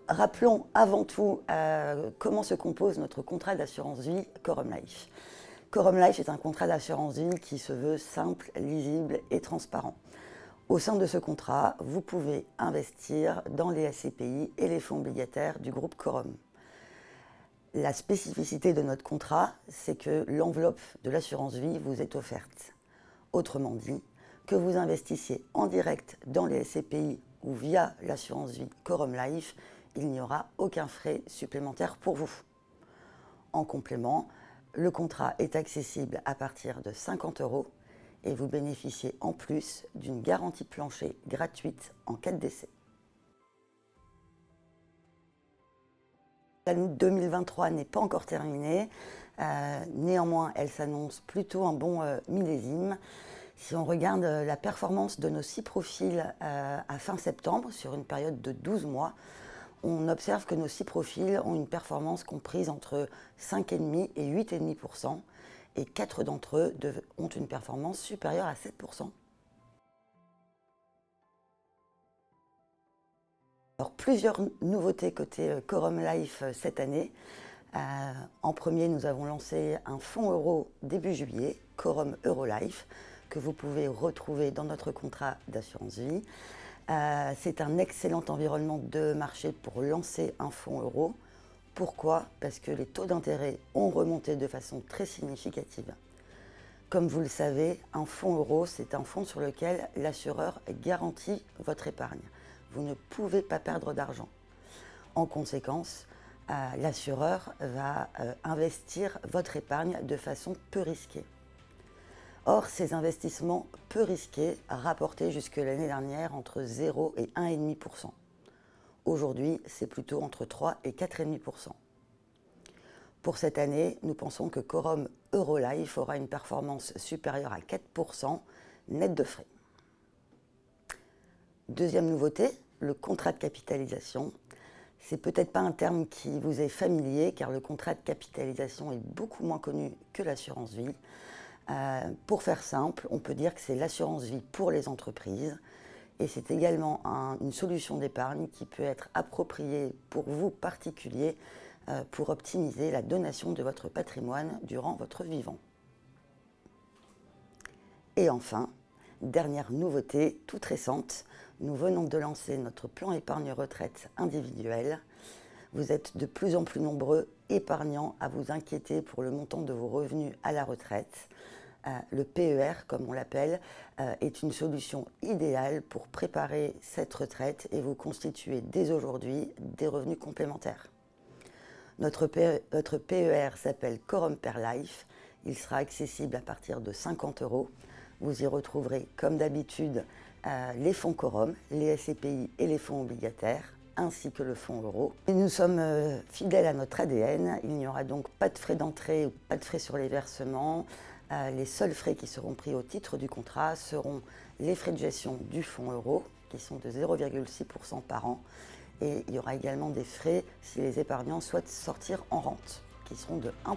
Rappelons avant tout comment se compose notre contrat d'assurance vie Corum Life. Corum Life est un contrat d'assurance vie qui se veut simple, lisible et transparent. Au sein de ce contrat, vous pouvez investir dans les SCPI et les fonds obligataires du groupe Corum. La spécificité de notre contrat, c'est que l'enveloppe de l'assurance vie vous est offerte. Autrement dit, que vous investissiez en direct dans les SCPI ou via l'assurance vie Corum Life, il n'y aura aucun frais supplémentaire pour vous. En complément, le contrat est accessible à partir de 50 € et vous bénéficiez en plus d'une garantie plancher gratuite en cas de décès. L'année 2023 n'est pas encore terminée, néanmoins elle s'annonce plutôt un bon millésime. Si on regarde la performance de nos 6 profils à fin septembre, sur une période de 12 mois, on observe que nos 6 profils ont une performance comprise entre 5,5 et 8,5%, et 4 d'entre eux ont une performance supérieure à 7%. Alors, plusieurs nouveautés côté Corum Life cette année. En premier, nous avons lancé un fonds euro début juillet, Corum Eurolife, que vous pouvez retrouver dans notre contrat d'assurance vie. C'est un excellent environnement de marché pour lancer un fonds euro. Pourquoi? Parce que les taux d'intérêt ont remonté de façon très significative. Comme vous le savez, un fonds euro, c'est un fonds sur lequel l'assureur garantit votre épargne. Vous ne pouvez pas perdre d'argent. En conséquence, l'assureur va investir votre épargne de façon peu risquée. Or, ces investissements peu risqués rapportaient jusque l'année dernière entre 0 et 1,5%. Aujourd'hui, c'est plutôt entre 3 et 4,5%. Pour cette année, nous pensons que Corum Eurolife aura une performance supérieure à 4% net de frais. Deuxième nouveauté, le contrat de capitalisation. C'est peut-être pas un terme qui vous est familier car le contrat de capitalisation est beaucoup moins connu que l'assurance vie. Pour faire simple, on peut dire que c'est l'assurance vie pour les entreprises et c'est également une solution d'épargne qui peut être appropriée pour vous particuliers pour optimiser la donation de votre patrimoine durant votre vivant. Et enfin, dernière nouveauté toute récente, nous venons de lancer notre plan épargne retraite individuel. Vous êtes de plus en plus nombreux épargnants à vous inquiéter pour le montant de vos revenus à la retraite. Le PER, comme on l'appelle, est une solution idéale pour préparer cette retraite et vous constituer dès aujourd'hui des revenus complémentaires. Notre PER s'appelle Corum Per Life. Il sera accessible à partir de 50 €. Vous y retrouverez, comme d'habitude, les fonds Corum, les SCPI et les fonds obligataires, ainsi que le fonds euro. Et nous sommes fidèles à notre ADN, il n'y aura donc pas de frais d'entrée ou pas de frais sur les versements. Les seuls frais qui seront pris au titre du contrat seront les frais de gestion du fonds euro, qui sont de 0,6% par an. Et il y aura également des frais si les épargnants souhaitent sortir en rente, qui seront de 1%.